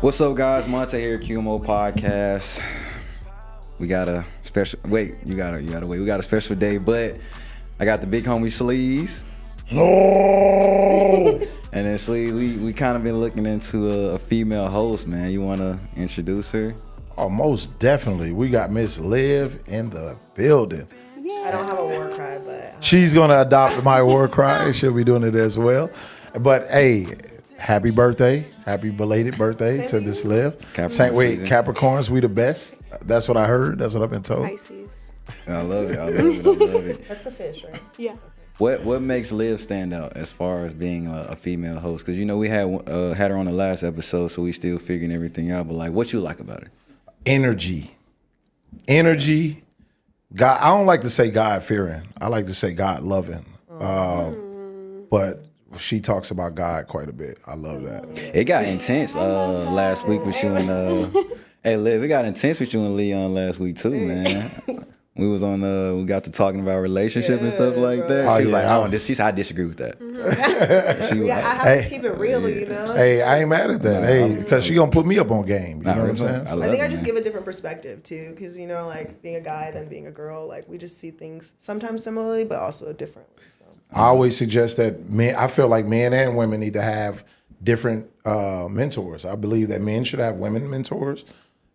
What's up, guys? Montae here, QMO Podcast. We got a special. Wait, you gotta wait. We got a special day, but I got the big homie Sleeves. No. And then Sleeves, we kind of been looking into a female host, man. You wanna introduce her? Oh, most definitely. We got Miss Liv in the building. I don't have a war cry, but She's gonna adopt my war cry. She'll be doing it as well. But hey, happy birthday. Happy belated birthday to Miss Liv. Capricorns, we the best. That's what I heard. That's what I've been told. Pisces. I love it. that's the fish, right? Yeah. What makes Liv stand out as far as being a female host? Because we had her on the last episode, so we still figuring everything out. But like, what you like about her? Energy. God, I don't like to say God fearing. I like to say God loving. But she talks about God quite a bit. I love that. It got intense last week with you and hey Liv, it got intense with you and Leon last week too, man. We was on we got to talking about relationship and stuff like that. Oh, She was yeah. like, I disagree with that. She was Yeah, like, I have to keep it real, you know. Hey, I ain't mad at that. Hey, because she gonna put me up on game. You know what I'm saying? love I think I it, just man. give a different perspective too, because like being a guy than being a girl, like we just see things sometimes similarly, but also differently. So I always suggest that men. I feel like men and women need to have different mentors. I believe that men should have women mentors,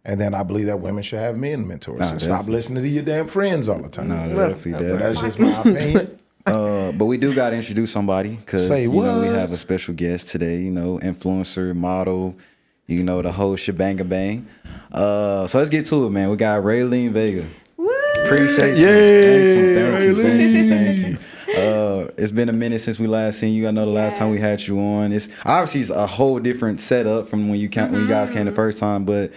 and then I believe that women should have men mentors. And stop listening to your damn friends all the time. That's just my opinion. But we do got to introduce somebody because Say we what? have a special guest today. Influencer, model, the whole shebang bang. So let's get to it, man. We got Rayleen Vega. Woo! Appreciate you. Yay, Thank you. It's been a minute since we last seen you. I know the last time we had you on. It's obviously a whole different setup from when you guys came the first time. But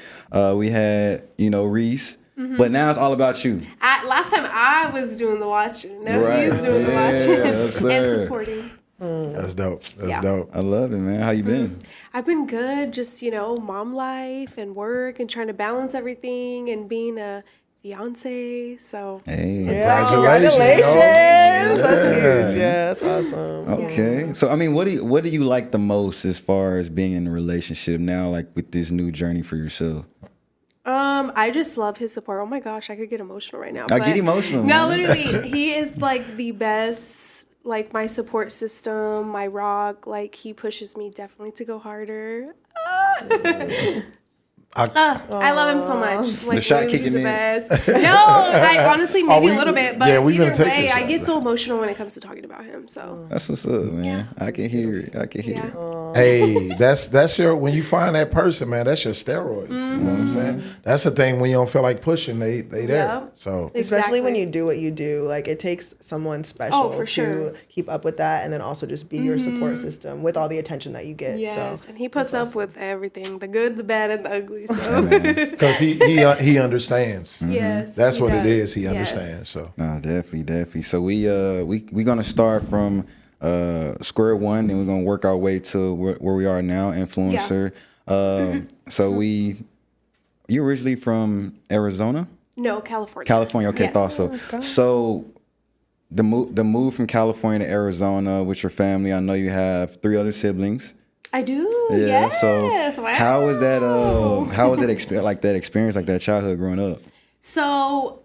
we had Reese. But now it's all about you. Last time I was doing the watching. Now Right. he's doing the watching Yes, and sir. supporting. That's dope. That's Yeah. dope. I love it, man. How you been? I've been good, just mom life and work and trying to balance everything and being a fiance. So Hey. Congratulations. That's huge. Yeah, that's awesome. Okay. So I mean, what do you like the most as far as being in a relationship now, like with this new journey for yourself? I just love his support. Oh my gosh, I could get emotional right now. I get emotional. No, man. literally, he is like the best, like my support system, my rock. Like he pushes me definitely to go harder. I love him so much. Like, The shot really, kicking he's the in. best. No, I honestly maybe a little bit, but we either finna take way, this I shot, get so emotional when it comes to talking about him. So That's what's up, man. I can hear it. yeah. Hey, that's your when you find that person, man. That's your steroids. You know what I'm saying? That's the thing when you don't feel like pushing, they there. Yep. So Especially when Exactly. you do what you do, like it takes someone special for to sure. keep up with that, and then also just be your support system with all the attention that you get. Yes, So and he puts up with everything, the good, the bad, and the ugly. So because he understands. yes, That's he what it does. is. He Yes. understands. So No, definitely. So we gonna start from square one, and we're gonna work our way to where we are now, influencer. So you originally from Arizona? No, California. California. Okay, Yes. thought so. Let's go. So the move from California to Arizona with your family. I know you have 3 other siblings. I do. Yeah. Yes. So Wow. how was that? How was it experience, like that childhood growing up? So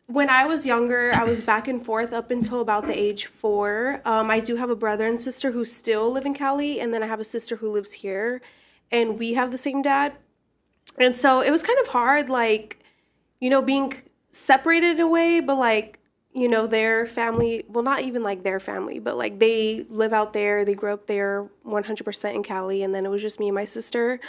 when I was younger, I was back and forth up until about the age 4. I do have a brother and sister who still live in Cali, and then I have a sister who lives here, and we have the same dad. And so it was kind of hard, like, being separated in a way, but like, their family, well, not even like their family, but like they live out there, they grew up there 100% in Cali, and then it was just me and my sister.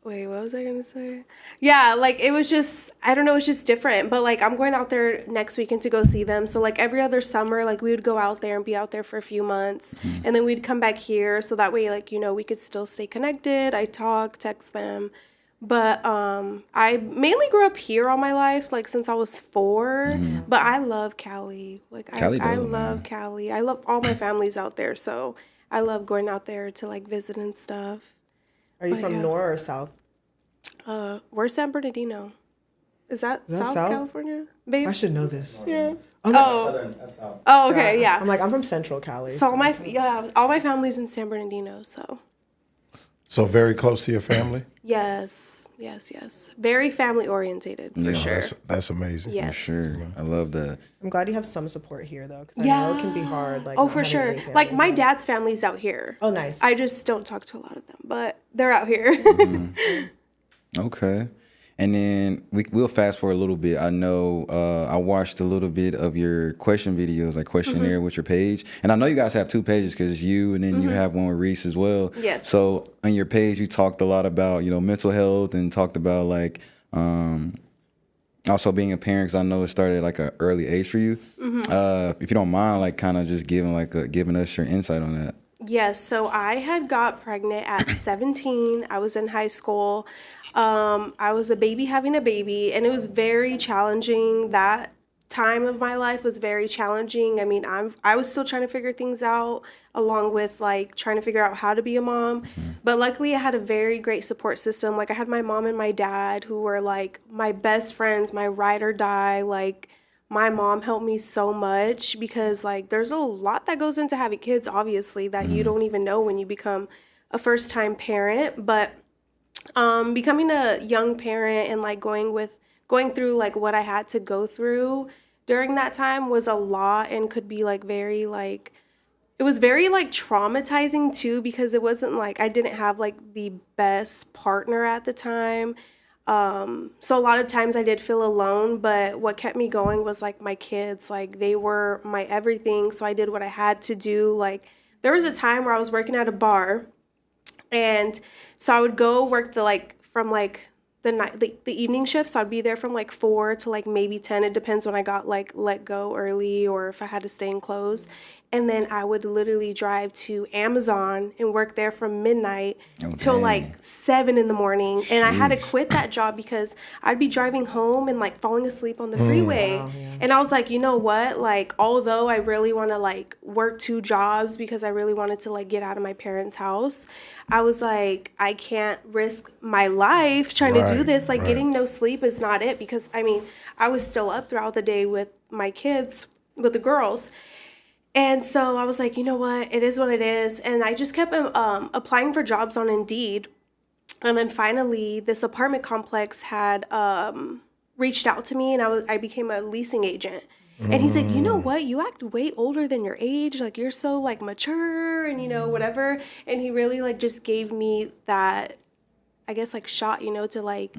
Wait, what was I gonna say? Yeah, like it was just, I don't know, it's just different. But like I'm going out there next weekend to go see them. So like every other summer, like we would go out there and be out there for a few months, and then we'd come back here. So that way, like we could still stay connected. I talk, text them. But I mainly grew up here all my life, like since I was 4. But I love Cali. Like Cali I dope, love man. Cali. I love all my families out there. So I love going out there to like visit and stuff. are you Oh, from yeah. North or South? Where's San Bernardino? Is that that South South? California? Babe? I should know this. Yeah. Oh, no. Oh, okay, yeah. I'm like, I'm from Central Cali. So all my family's in San Bernardino, so. So very close to your family? Yes. Very family orientated, for sure. That's amazing. Yes. Sure. I love that. I'm glad you have some support here, though, because I know it can be hard. Like, Oh, not for having sure. any family Like, my here. dad's family's out here. Oh, nice. I just don't talk to a lot of them, but they're out here. Okay. And then we'll fast forward a little bit. I know I watched a little bit of your question videos, like questionnaire with your page. And I know you guys have 2 pages because it's you and then you have one with Reese as well. Yes. So on your page, you talked a lot about, mental health and talked about like also being a parent, because I know it started at like an early age for you. If you don't mind, like kind of just giving us your insight on that. Yes, so I had got pregnant at 17. I was in high school. I was a baby having a baby, and it was very challenging. That time of my life was very challenging. I mean, I was still trying to figure things out, along with like trying to figure out how to be a mom. But luckily, I had a very great support system. Like, I had my mom and my dad, who were like my best friends, my ride or die. Like, my mom helped me so much, because like there's a lot that goes into having kids, obviously, that you don't even know when you become a first-time parent. But becoming a young parent and like going through like what I had to go through during that time was a lot, and could be like very like, it was very like traumatizing too, because it wasn't like, I didn't have like the best partner at the time. So a lot of times I did feel alone, but what kept me going was like my kids. Like, they were my everything, so I did what I had to do. Like, there was a time where I was working at a bar, and so I would go work from the night, the evening shift. So I'd be there from like 4 to like maybe 10. It depends when I got like let go early or if I had to stay and close. And then I would literally drive to Amazon and work there from midnight till like 7 in the morning. And I had to quit that job because I'd be driving home and like falling asleep on the freeway. Wow, yeah. And I was like, you know what? Like, although I really want to like work 2 jobs because I really wanted to like get out of my parents' house, I was like, I can't risk my life trying to do this. Like, getting no sleep is not it, because I mean, I was still up throughout the day with my kids, with the girls. And so I was like, you know what? It is what it is. And I just kept applying for jobs on Indeed. And then finally, this apartment complex had reached out to me, and I became a leasing agent. And he's like, you know what? You act way older than your age. Like, you're so like mature and, whatever. And he really like just gave me that, I guess, like shot, to like,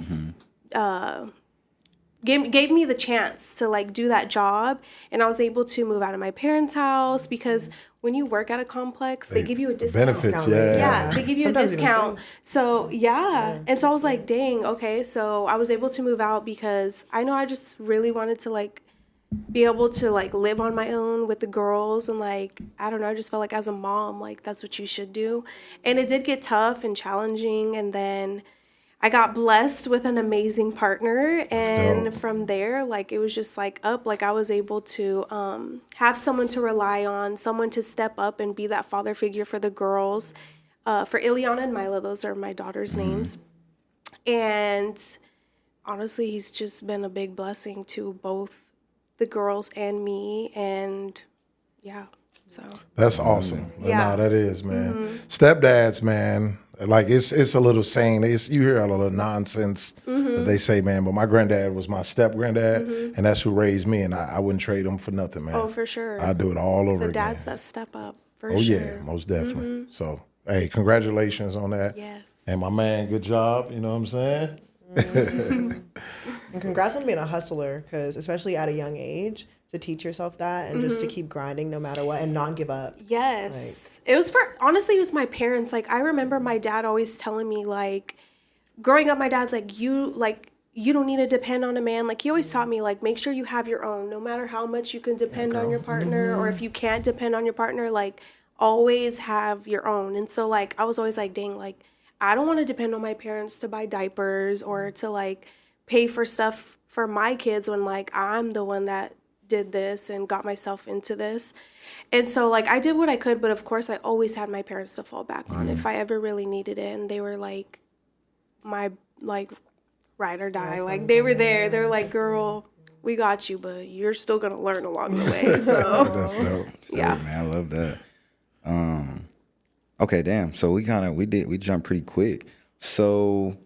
gave me the chance to like do that job. And I was able to move out of my parents' house, because when you work at a complex, they give you a discount. Benefits, Yeah, they give you Sometimes a discount. So yeah. And so I was like, dang, okay. So I was able to move out because I know I just really wanted to like be able to like live on my own with the girls. And like, I don't know, I just felt like as a mom, like that's what you should do. And it did get tough and challenging. And then I got blessed with an amazing partner, and from there, like, it was just like up. Like, I was able to have someone to rely on, someone to step up and be that father figure for the girls. For Ileana and Mila, those are my daughter's names. And honestly, he's just been a big blessing to both the girls and me. And yeah, so that's awesome. Yeah. No, that is, man. Stepdads, man. Like, it's a little saying. You hear a little nonsense that they say, man. But my granddad was my step granddad, and that's who raised me. And I wouldn't trade him for nothing, man. Oh, for sure. I'd do it all over the again. dads that step up, for oh sure. yeah, most definitely. So hey, congratulations on that. Yes. And my man, good job. You know what I'm saying? And congrats on being a hustler, because especially at a young age, to teach yourself that and just to keep grinding no matter what and not give up. Yes. It was honestly, it was my parents. Like, I remember my dad always telling me, like, growing up, my dad's like, you don't need to depend on a man. Like, he always taught me, like, make sure you have your own, no matter how much you can depend on your partner, or if you can't depend on your partner, like, always have your own. And so, like, I was always like, dang, like, I don't want to depend on my parents to buy diapers or to, like, pay for stuff for my kids when, like, I'm the one that did this and got myself into this. And so, like, I did what I could, but of course I always had my parents to fall back on if I ever really needed it. And they were like my like ride or die. Like, they were there. They're like, girl, we got you, but you're still going to learn along the way. So, That's dope. yeah. Man, I love that. Okay, damn. So we jumped pretty quick. So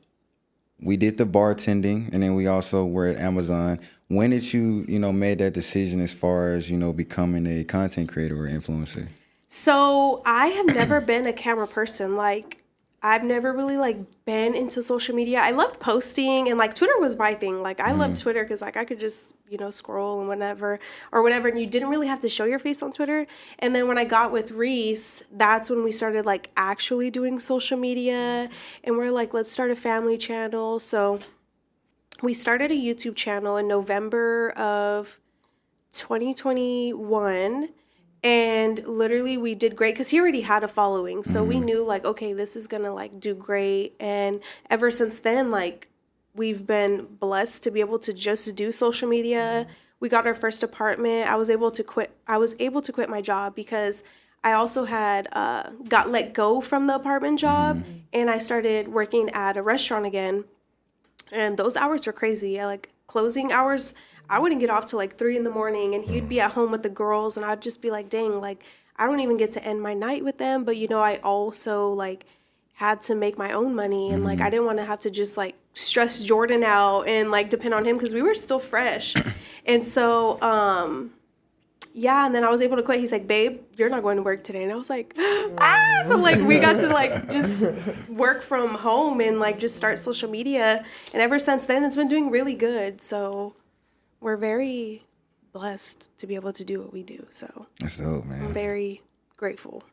we did the bartending, and then we also were at Amazon. When did you made that decision as far as, becoming a content creator or influencer? So I have never been a camera person. Like, I've never really, like, been into social media. I loved posting, and, like, Twitter was my thing. Like, I loved Twitter because, like, I could just, scroll and whatever, and you didn't really have to show your face on Twitter. And then when I got with Reese, that's when we started, like, actually doing social media, and we're like, let's start a family channel. So we started a YouTube channel in November of 2021. And literally we did great because he already had a following. So we knew, like, okay, this is going to, like, do great. And ever since then, like, we've been blessed to be able to just do social media. We got our first apartment. I was able to quit my job because I also had got let go from the apartment job. And I started working at a restaurant again. And those hours were crazy. Like, closing hours, I wouldn't get off till like 3 a.m, and he'd be at home with the girls, and I'd just be like, dang, like, I don't even get to end my night with them. But, I also, like, had to make my own money, and, like, I didn't want to have to just, like, stress Jordan out and, like, depend on him because we were still fresh. And so, yeah, and then I was able to quit. He's like, babe, you're not going to work today. And I was like, So, like, we got to, like, just work from home and, like, just start social media. And ever since then, it's been doing really good. So we're very blessed to be able to do what we do. So that's dope, man. I'm very grateful.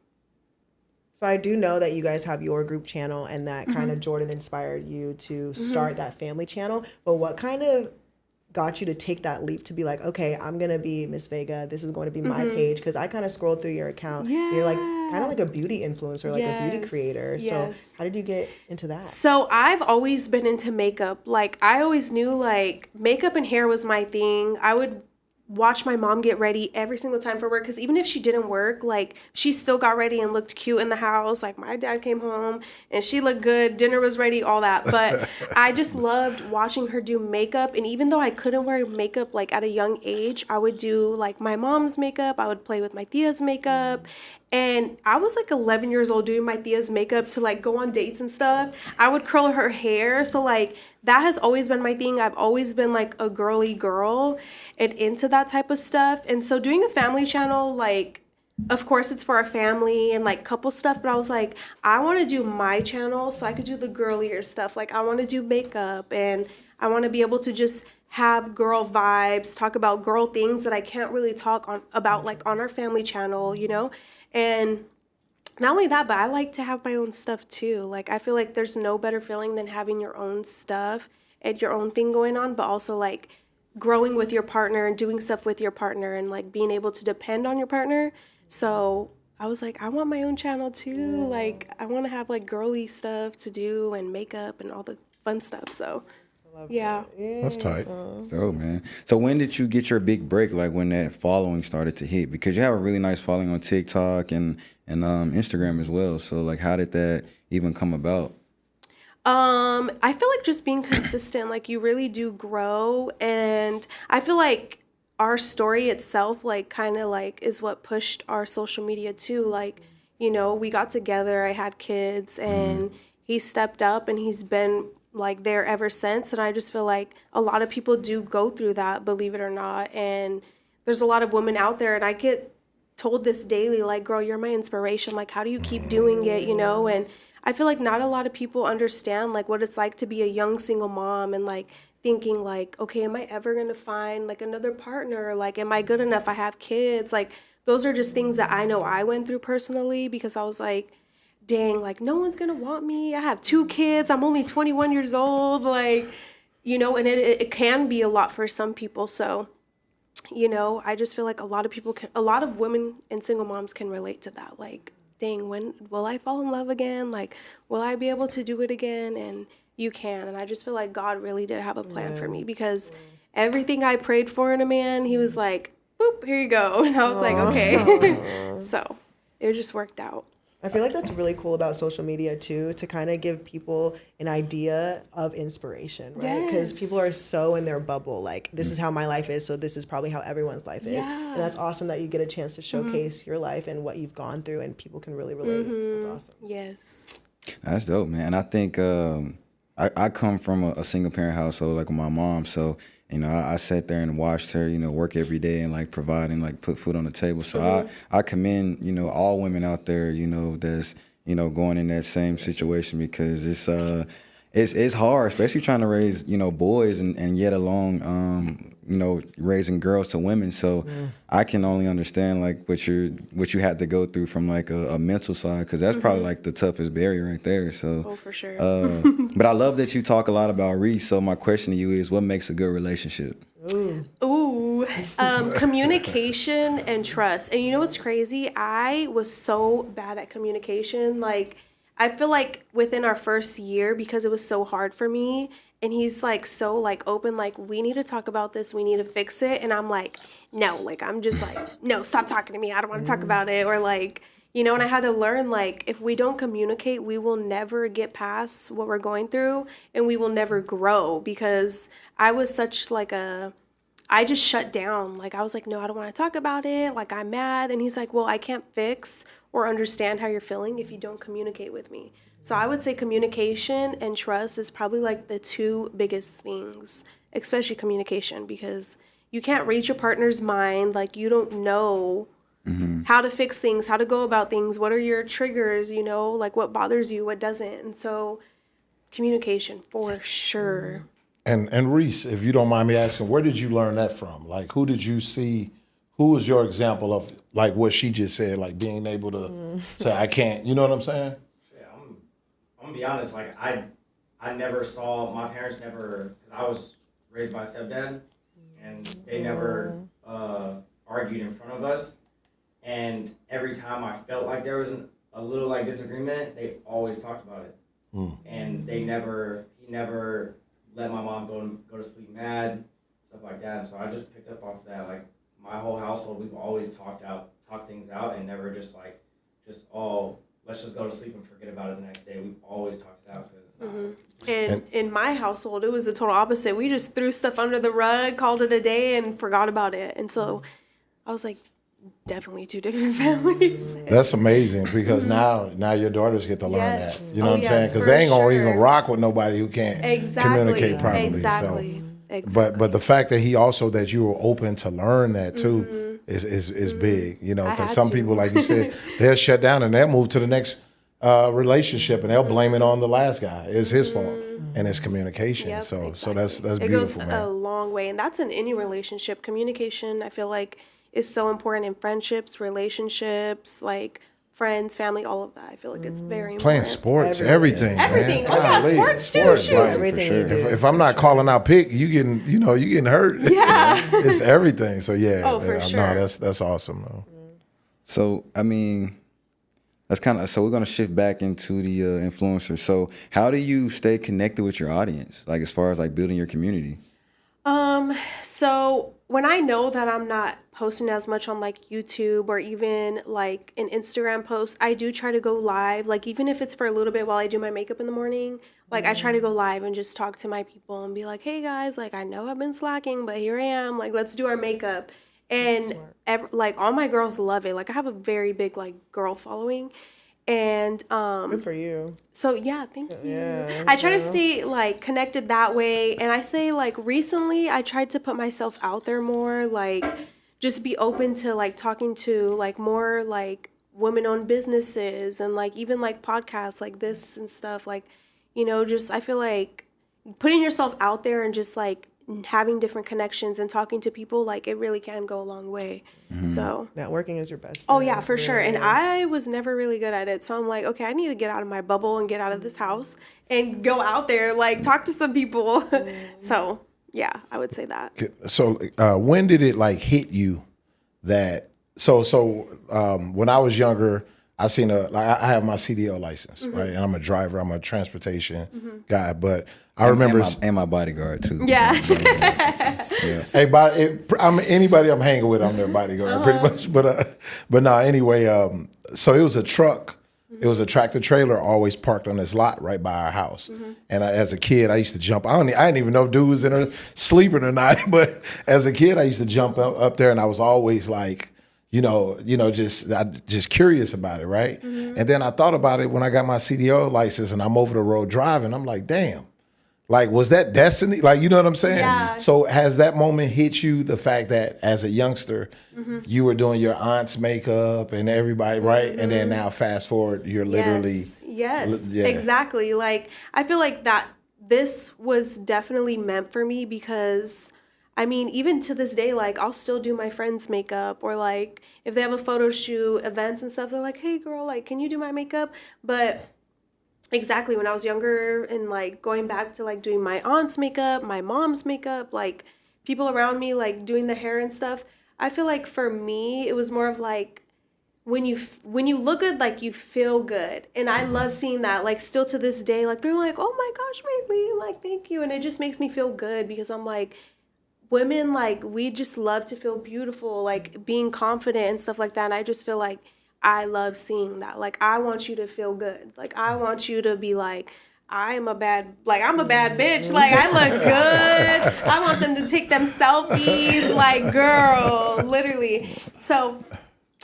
So I do know that you guys have your group channel, and that kind of Jordan inspired you to start that family channel. But what kind of got you to take that leap to be like, okay, I'm going to be Miss Vega. This is going to be my page. Because I kind of scrolled through your account. Yeah. You're like kind of like a beauty influencer, like a beauty creator. So how did you get into that? So I've always been into makeup. Like, I always knew, like, makeup and hair was my thing. I would watch my mom get ready every single time for work, because even if she didn't work, like, she still got ready and looked cute in the house. Like, my dad came home and she looked good, dinner was ready, all that. But I just loved watching her do makeup. And even though I couldn't wear makeup, like, at a young age, I would do, like, my mom's makeup. I would play with my tia's makeup. And I was like 11 years old doing my tia's makeup to, like, go on dates and stuff. I would curl her hair. So, like, that has always been my thing. I've always been, like, a girly girl and into that type of stuff. And so doing a family channel, like, of course it's for our family and, like, couple stuff. But I was like, I want to do my channel so I could do the girlier stuff. Like, I want to do makeup, and I want to be able to just have girl vibes, talk about girl things that I can't really talk about, like, on our family channel, And not only that, but I like to have my own stuff too. Like, I feel like there's no better feeling than having your own stuff and your own thing going on, but also, like, growing with your partner and doing stuff with your partner and, like, being able to depend on your partner. So I was like, I want my own channel too. Like, I want to have, like, girly stuff to do and makeup and all the fun stuff. So yeah. That's tight. So, man. So when did you get your big break, like, when that following started to hit? Because you have a really nice following on TikTok and Instagram as well. So, like, how did that even come about? I feel like just being consistent, like, you really do grow. And I feel like our story itself, like, kind of, like, is what pushed our social media too. Like, we got together, I had kids, and he stepped up, and he's been, like, there ever since. And I just feel like a lot of people do go through that, believe it or not. And there's a lot of women out there, and I get told this daily, like, girl, you're my inspiration. Like, how do you keep doing it, And I feel like not a lot of people understand, like, what it's like to be a young single mom and, like, thinking, like, okay, am I ever going to find, like, another partner? Like, am I good enough? I have kids. Like, those are just things that I know I went through personally, because I was like, dang, like, no one's gonna want me. I have 2 kids. I'm only 21 years old. Like, and it can be a lot for some people. So, I just feel like a lot of women and single moms can relate to that. Like, dang, when will I fall in love again? Like, will I be able to do it again? And you can. And I just feel like God really did have a plan for me, because everything I prayed for in a man, he was like, boop, here you go. And I was like, okay. So it just worked out. I feel like that's really cool about social media too, to kind of give people an idea of inspiration, right? Because people are so in their bubble, like this is how my life is, so this is probably how everyone's life is. And that's awesome that you get a chance to showcase your life and what you've gone through, and people can really relate. That's awesome. Yes. That's dope, man. And I think I come from a single parent household, like with my mom, so you know, I sat there and watched her, you know, work every day and like provide and like put food on the table. So I commend, you know, all women out there, you know, that's, you know, going in that same situation, because it's hard, especially trying to raise, you know, boys and yet along, you know, raising girls to women. So I can only understand like what you had to go through from like a mental side, because that's probably like the toughest barrier right there. So For sure. but I love that you talk a lot about Reese. So my question to you is, what makes a good relationship? Communication and trust. And you know what's crazy? I was so bad at communication. Like, I feel like within our first year, because it was so hard for me, and he's like so like open, like, we need to talk about this, we need to fix it. And I'm like, no, like, I'm just like, no, stop talking to me, I don't want to talk about it. Or like, you know, and I had to learn, like, if we don't communicate, we will never get past what we're going through, and we will never grow. Because I was such like I just shut down. Like, I was like, no, I don't want to talk about it. Like, I'm mad. And he's like, well, I can't fix or understand how you're feeling if you don't communicate with me. So I would say communication and trust is probably like the two biggest things, especially communication, because you can't read your partner's mind. Like, you don't know how to fix things, how to go about things. What are your triggers, you know, like what bothers you, what doesn't. And so communication for sure. And Reese, if you don't mind me asking, where did you learn that from? Like, who did you see? Who was your example of like what she just said, like being able to say, I can't, you know what I'm saying? Yeah, I'm gonna be honest, like I never saw, my parents never, because I was raised by a stepdad, and they never argued in front of us. And every time I felt like there was a little like disagreement, they always talked about it. And he never let my mom go to sleep mad, stuff like that. And so I just picked up off of that. Like, my whole household, we've always talked things out, and never just like, let's just go to sleep and forget about it the next day. We've always talked it out, because it's not. And in my household, it was the total opposite. We just threw stuff under the rug, called it a day, and forgot about it. And so I was like, definitely two different families. That's amazing, because now your daughters get to learn Yes. that. You know what I'm saying? Because for they ain't gonna sure. even rock with nobody who can't communicate properly. Exactly. So. But the fact that that you were open to learn that too is big. You know, I because had some to. people, like you said, they'll shut down and they'll move to the next relationship, and they'll blame it on the last guy. It's his fault, and it's communication. Yep, so exactly. that's It beautiful, goes man. a long way, and that's in any relationship. Communication, I feel like, is so important in friendships, relationships, like friends, family, all of that. I feel like it's very important. Playing sports, everything. Everything. Man. Oh yeah, Golly, sports too. sports, Shoot. like, Everything you do. if I'm not calling out pick, you getting hurt. Yeah. It's everything. So yeah, Oh, for sure. No, that's awesome though. So, I mean, so we're going to shift back into the influencer. So how do you stay connected with your audience? Like, as far as like building your community? So when I know that I'm not posting as much on like YouTube or even like an Instagram post, I do try to go live. Like, even if it's for a little bit while I do my makeup in the morning, like I try to go live and just talk to my people and be like, hey guys, like, I know I've been slacking, but here I am. Like, let's do our makeup. And like all my girls love it. Like, I have a very big like girl following. And Good for you. so yeah, thank you. Yeah, I try to stay like connected that way. And I say, like, recently I tried to put myself out there more, like just be open to like talking to like more like women-owned businesses and like even like podcasts like this and stuff. Like, you know, just I feel like putting yourself out there and just like having different connections and talking to people, like, it really can go a long way. So Networking is your best friend. oh yeah, for It sure. really And is. I was never really good at it. So I'm like, okay, I need to get out of my bubble and get out of this house and go out there, like talk to some people. So yeah, I would say that. So when did it like hit you that when I was younger, I seen I have my CDL license, right? And I'm a driver, I'm a transportation guy, but I remember and my bodyguard too. Yeah. Anybody I'm hanging with, I'm their bodyguard pretty much. But no, anyway, so it was a truck It was a tractor trailer always parked on this lot right by our house. And as a kid, I used to jump. I didn't even know if dude was in there sleeping or not. But as a kid, I used to jump up there, and I was always like, just curious about it, right? And then I thought about it when I got my CDL license, and I'm over the road driving. I'm like, damn. Like, was that destiny? Like, you know what I'm saying? Yeah. So has that moment hit you, the fact that as a youngster, you were doing your aunt's makeup and everybody, right? And then now fast forward, you're literally. Yes, exactly. Like, I feel like that this was definitely meant for me because, I mean, even to this day, like, I'll still do my friends' makeup, or like, if they have a photo shoot, events and stuff, they're like, hey girl, like, can you do my makeup? But exactly, when I was younger and like going back to like doing my aunt's makeup, my mom's makeup, like people around me like doing the hair and stuff, I feel like for me it was more of like when you look good, like you feel good. And I love seeing that, like still to this day, like they're like, oh my gosh, Rayleen, like thank you. And it just makes me feel good because I'm like, women, like we just love to feel beautiful, like being confident and stuff like that. And I just feel like I love seeing that. Like, I want you to feel good. Like, I want you to be like, I'm a bad bitch. Like, I look good. I want them to take them selfies. Like, girl, literally. So,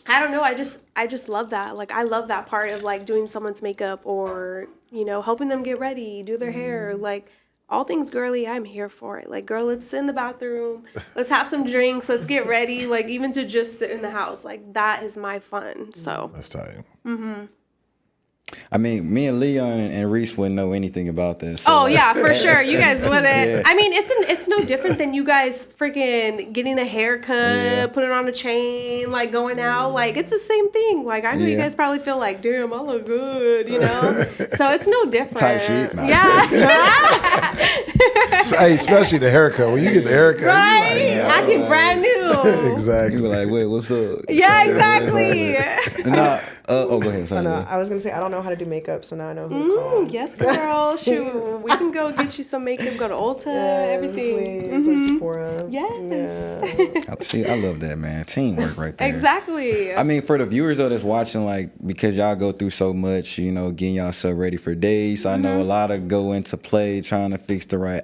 I don't know. I just love that. Like, I love that part of, like, doing someone's makeup or, helping them get ready, do their hair. Like, all things girly, I'm here for it. Like, girl, let's sit in the bathroom. Let's have some drinks. Let's get ready. Like, even to just sit in the house. Like, that is my fun. So. That's tight. I mean, me and Leon and Reese wouldn't know anything about this. So. Oh, yeah, for sure. You guys wouldn't. Yeah. I mean, it's no different than you guys freaking getting a haircut, putting on a chain, like going out. Like, it's the same thing. Like, I know you guys probably feel like, damn, I look good, So it's no different. Type shit. Nah. Yeah. Hey, especially the haircut. When you get the haircut, Right? you're like, Acting brand new. exactly. You were like, wait, what's up? Yeah, exactly. Nah, go ahead. Sorry, I know. go ahead. I was gonna say I don't know how to do makeup, so now I know who to call. Yes, girl. Shoot, we can go get you some makeup. Go to Ulta, everything. Please, or Sephora. Yes. Yeah. See, I love that, man. Teamwork right there. Exactly. I mean, for the viewers though that's watching, like, because y'all go through so much, getting yourself ready for days. I know a lot of go into play trying to figure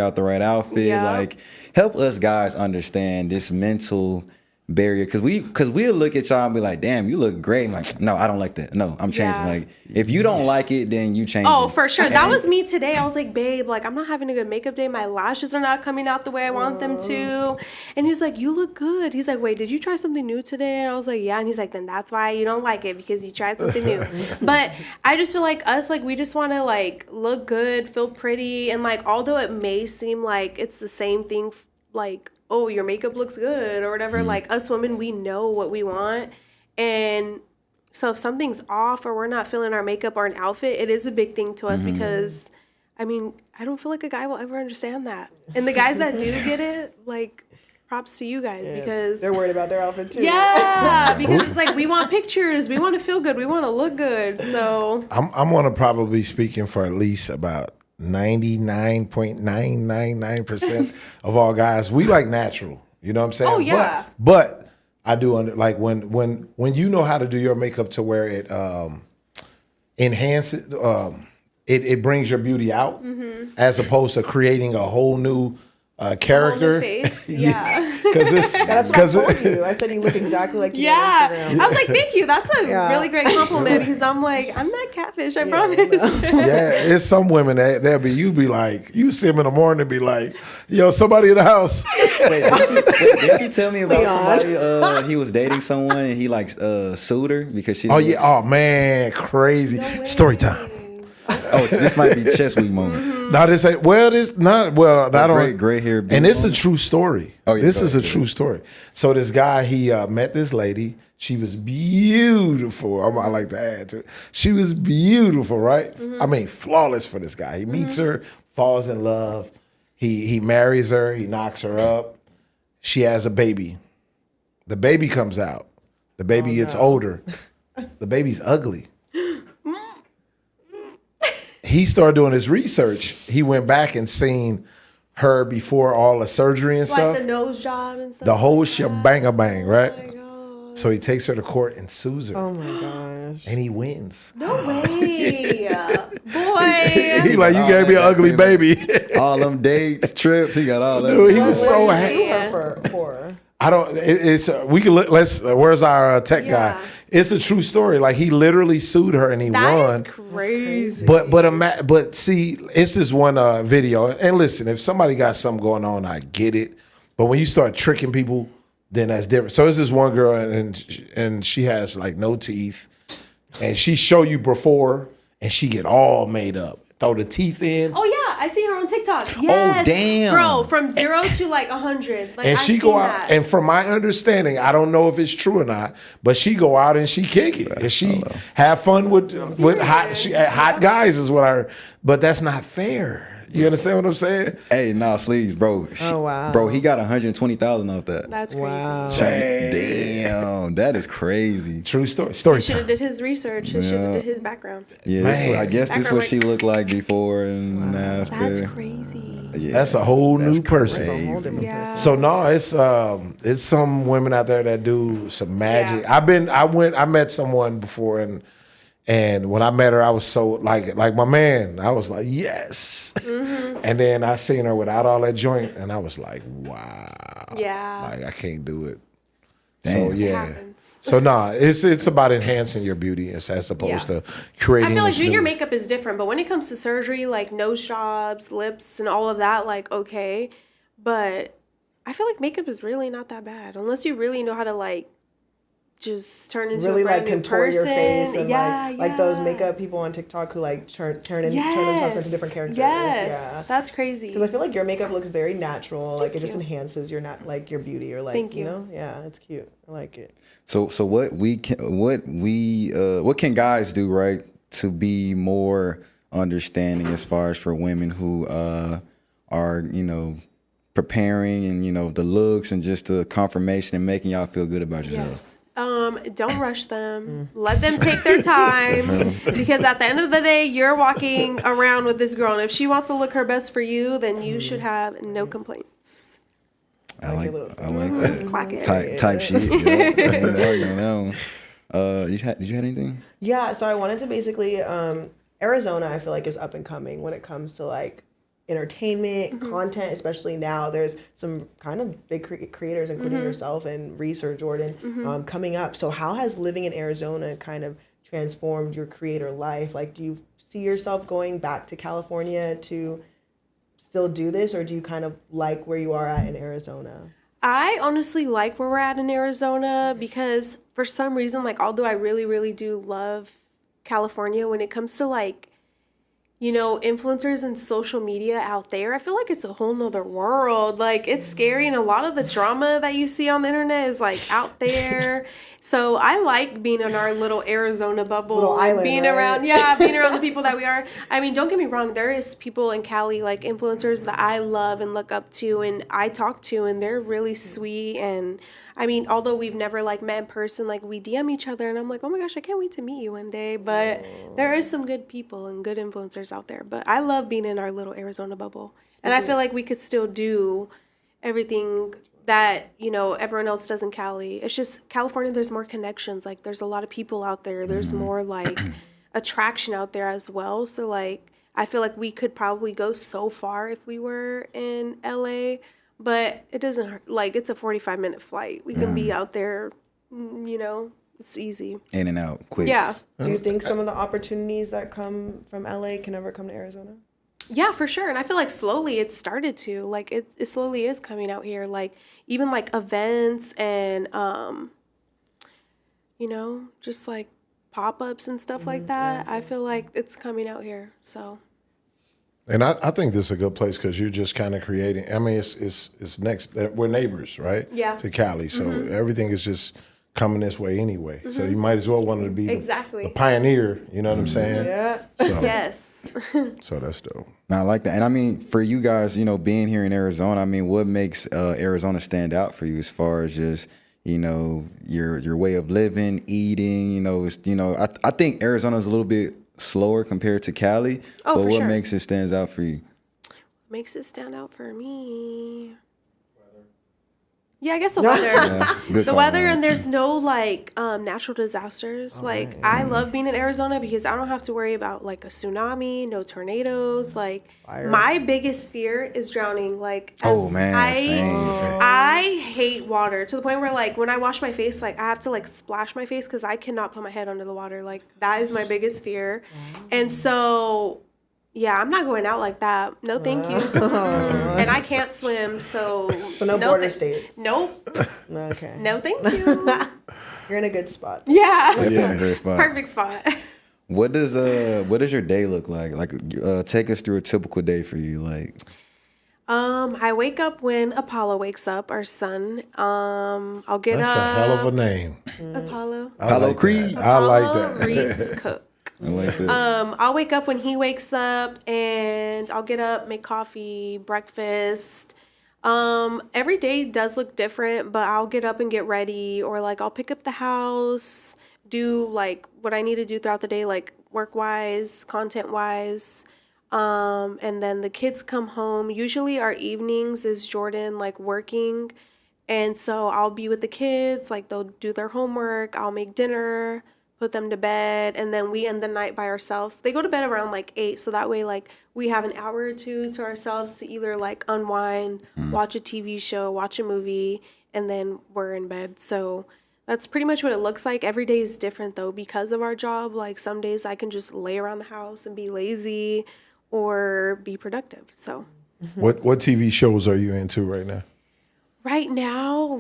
out the right outfit. Yeah. Like, help us guys understand this mental barrier, because we'll look at y'all and be like, damn, you look great. I'm like, no, I don't like that. No, I'm changing. Yeah. Like, if you don't like it, then you change Oh, it. for sure. That was me today. I was like, babe, like, I'm not having a good makeup day. My lashes are not coming out the way I want them to. And he's like, you look good. He's like, wait, did you try something new today? And I was like, yeah. And he's like, then that's why you don't like it, because you tried something new. But I just feel like us, like, we just want to, like, look good, feel pretty. And, like, although it may seem like it's the same thing, like, oh, your makeup looks good or whatever, like, us women, we know what we want. And so if something's off or we're not feeling our makeup or an outfit, it is a big thing to us because, I mean, I don't feel like a guy will ever understand that. And the guys that do get it, like, props to you guys because They're worried about their outfit too. yeah, because it's like we want pictures, we want to feel good, we want to look good. So I'm gonna probably be speaking for at least about 99.999% of all guys. We like natural. You know what I'm saying? Oh, yeah. But I do like when you know how to do your makeup to where it enhances it brings your beauty out as opposed to creating a whole new character. whole new face. Yeah. That's what I told you. I said you look exactly like you do on Instagram. I was like, thank you. That's a really great compliment because I'm like, I'm not catfish, I promise. Yeah, it's some women that you be like, you see them in the morning and be like, yo, somebody in the house. Wait, did you tell me about somebody, he was dating someone and he like sued her because she Oh man, crazy. No Story time. Oh, this might be chest week moment. Now this ain't this not well. Not on gray hair, and it's a true story. Oh, yeah, this is a true story. So this guy, he met this lady. She was beautiful. I like to add to it. She was beautiful, right? I mean, flawless for this guy. He meets her, falls in love. He marries her. He knocks her up. She has a baby. The baby comes out. The baby gets older. The baby's ugly. He started doing his research. He went back and seen her before all the surgery and stuff. Like the nose job and stuff. The whole shebang-a-bang, right? Oh my God. So he takes her to court and sues her. Oh my gosh. And he wins. No way. Boy. He like, you gave me an ugly baby. All them dates, trips, he got all that. Dude, he What was did so you happy. sue her for? I don't. It's we can look. Let's. Where's our tech Yeah. guy? It's a true story. Like he literally sued her and he That won. is crazy. But see, it's this one video. And listen, if somebody got something going on, I get it. But when you start tricking people, then that's different. So it's this one girl and she has like no teeth, and she show you before, and she get all made up, throw the teeth in. Oh yeah, I see her on TikTok. Yes. damn. Bro, from 0 to like 100. Like, And I've she seen go out, that. and from my understanding, I don't know if it's true or not, but she go out and she kick it, and she have fun with hot guys is what I heard. But that's not fair. You understand what I'm saying? Hey, nah, sleeves, bro. Oh, wow. Bro, he got 120,000 off that. That's crazy. Wow. Damn, that is crazy. True story. Story He should have time. did his research. He should have did his background. Yeah, Man. I guess this is Background what she looked like before and That's after. crazy. Yeah, That's a whole new person. That's a whole different Yeah. person. So no, it's some women out there that do some magic. Yeah. I met someone before and when I met her, I was so like my man. I was like, yes. Mm-hmm. And then I seen her without all that joint, and I was like, wow. Yeah. Like I can't do it. Damn. So It yeah. happens. So no, it's about enhancing your beauty as opposed to creating. I feel like this junior new- makeup is different, but when it comes to surgery, like nose jobs, lips, and all of that, like okay. But I feel like makeup is really not that bad unless you really know how to like just turn into Really a brand like new contour person. your face and yeah, like those makeup people on TikTok who like turn themselves into different characters. Yes, Yeah. that's crazy. Because I feel like your makeup looks very natural. Like it just you. enhances your like your beauty or like Thank you. know. Yeah, it's cute. I like it. So what can guys do, right, to be more understanding as far as for women who are, you know, preparing and, you know, the looks and just the confirmation and making y'all feel good about yourselves? Yes. Don't rush them. Let them take their time because at the end of the day, you're walking around with this girl, and if she wants to look her best for you, then you should have no complaints. I like Mm-hmm. that. Clack it. Type shit. Yeah. Did you have anything? Yeah, so I wanted to basically Arizona I feel like is up and coming when it comes to like entertainment, content, especially now. There's some kind of big creators, including yourself and Reese or Jordan, coming up. So how has living in Arizona kind of transformed your creator life? Like, do you see yourself going back to California to still do this, or do you kind of like where you are at in Arizona? I honestly like where we're at in Arizona because for some reason, like, although I really, really do love California, when it comes to like, you know, influencers and social media out there, I feel like it's a whole nother world. Like, it's scary, and a lot of the drama that you see on the internet is like out there. So I like being in our little Arizona bubble, Little island, being right? around the people that we are. I mean, don't get me wrong, there is people in Cali, like influencers that I love and look up to and I talk to, and they're really sweet. And I mean, although we've never like met in person, like we DM each other and I'm like, oh my gosh, I can't wait to meet you one day. But there is some good people and good influencers out there. But I love being in our little Arizona bubble. And I feel like we could still do everything that, you know, everyone else does in Cali. It's just California, there's more connections. Like there's a lot of people out there. There's more like attraction out there as well. So like I feel like we could probably go so far if we were in LA, but it doesn't hurt. Like it's a 45-minute flight. We can be out there, you know, it's easy. In and out, quick. Yeah. Do you think some of the opportunities that come from LA can ever come to Arizona? Yeah, for sure. And I feel like slowly it started to, like it slowly is coming out here. Like even like events and, you know, just like pop-ups and stuff like that. I feel like it's coming out here. So. And I think this is a good place because you're just kind of creating. I mean, it's next. We're neighbors, right? Yeah. To Cali, so everything is just coming this way anyway. So you might as well want to be Exactly. the pioneer. You know what I'm saying? Yeah. So, Yes. so that's dope. I like that. And I mean, for you guys, you know, being here in Arizona, I mean, what makes Arizona stand out for you as far as just, you know, your way of living, eating, you know, I think Arizona is a little bit slower compared to Cali. Oh, but for what sure. makes it stands out for you? Makes it stand out for me. Yeah, I guess the weather. Good The call, weather, man. and there's no like natural disasters. Like I love being in Arizona because I don't have to worry about like a tsunami, no tornadoes. Like my biggest fear is drowning. Like Oh, man, same. I hate water to the point where like when I wash my face, like I have to like splash my face because I cannot put my head under the water. Like that is my biggest fear, and so. Yeah, I'm not going out like that. No, thank you. And I can't swim, so no border states. Nope. Okay. No, thank you. You're in a good spot. Yeah. Yeah, great spot. Perfect spot. What does your day look like? Like, take us through a typical day for you. Like, I wake up when Apollo wakes up, our son. I'll get That's up. a hell of a name. Apollo. I Apollo like Creed. that. I like Apollo that. Reese Cook. I like that. I'll wake up when he wakes up, and I'll get up, make coffee, breakfast. Every day does look different, but I'll get up and get ready, or like I'll pick up the house, do like what I need to do throughout the day, like work-wise, content-wise. And then the kids come home. Usually our evenings is Jordan like working, and so I'll be with the kids, like they'll do their homework, I'll make dinner, put them to bed, and then we end the night by ourselves. They go to bed around like 8, so that way like we have an hour or two to ourselves to either like unwind, watch a TV show, watch a movie, and then we're in bed. So that's pretty much what it looks like. Every day is different though because of our job. Like some days I can just lay around the house and be lazy or be productive. So What TV shows are you into right now? right now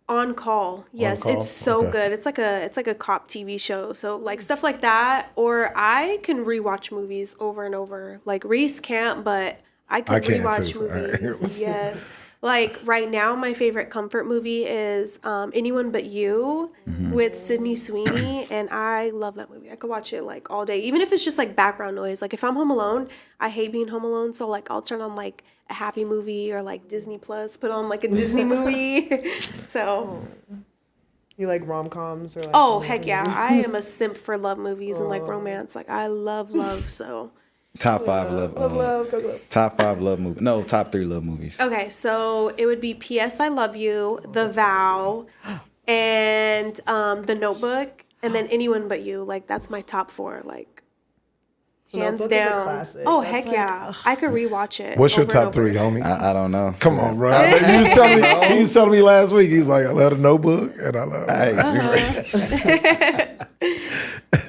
on call. Yes, Call? it's so Okay. good. It's like a cop TV show. So like stuff like that, or I can rewatch movies over and over. Like Reese can't, but I can rewatch too. movies. Yes. Like right now, my favorite comfort movie is Anyone But You with Sydney Sweeney, and I love that movie. I could watch it like all day, even if it's just like background noise. Like if I'm home alone, I hate being home alone, so like I'll turn on like a happy movie or like Disney Plus, put on like a Disney movie. So. You like rom-coms or like? Oh heck yeah! I am a simp for love movies and like romance. Like I love love so. Top 5 love. Love. Top 5 love movies. No, top 3 love movies. Okay, so it would be P.S. I Love You, The Vow, and The Notebook, and then Anyone But You. Like that's my top 4. Like hands Notebook is a down. classic. Oh That's heck like- yeah! I could rewatch it. What's your over top and over. 3, homie? I don't know. Come on, bro. He was telling me last week. He's like, I love the Notebook, and I love. Hey,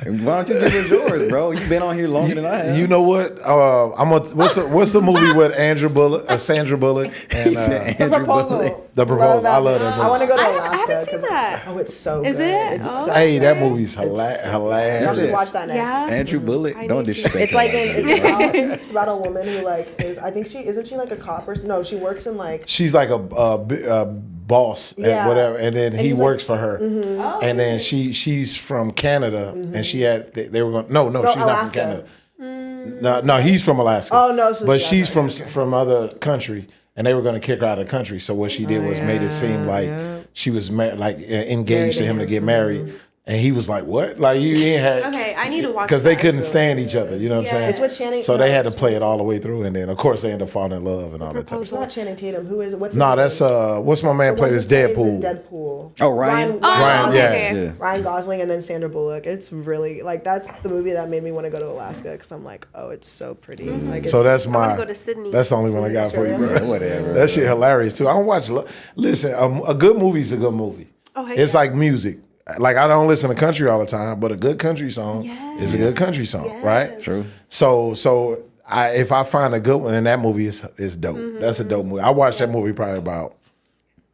why don't you give us yours, bro? You've been on here longer than I have. You know what? What's the movie with Sandra Bullock, and The Proposal. The Proposal. that I love that movie. movie. I want to go to I Alaska. haven't seen 'cause- that. Oh, it's so Is good. it? It's Oh. so Hey, that good. movie's Y'all hilarious. should watch that next. Yeah. Andrew Bullock. I Don't need to. disrespect. It's like that it's guy. it's about a woman who like is I think isn't she like a cop or no, she works in like She's like a boss Yeah. at whatever, and then he he's works for her, Oh, and then she's from Canada, and she had they were going no she's not from Alaska. Canada. No, he's from Alaska. Oh, no, so but yeah, she's okay, from other country, and they were going to kick her out of the country. So what she did was made it seem like she was engaged to him to get married, and he was like, "What? Like you ain't had?" Okay, I need to watch Because they that. couldn't stand each other. You know what I'm saying? It's with Channing. So they had to play it all the way through, and then of course they ended up falling in love and all that type of It's stuff. not Channing Tatum. Who is it? What's his No, name? that's what's my man The one played who as plays in Deadpool. Deadpool. Oh, Ryan. Oh, Ryan, okay, yeah. okay. Yeah. Ryan Gosling and then Sandra Bullock. It's really like that's the movie that made me want to go to Alaska because I'm like, oh, it's so pretty. Like it's, So that's wanna my. go to Sydney. That's the only one I got for you, Australia? bro. Whatever. That shit hilarious too. I don't watch. Listen, a good movie's a good movie. Oh, heck It's yeah. like music. Like I don't listen to country all the time, but a good country song is a good country song, right? True. So if I find a good one, and that movie is dope. Mm-hmm. That's a dope movie. I watched that movie probably about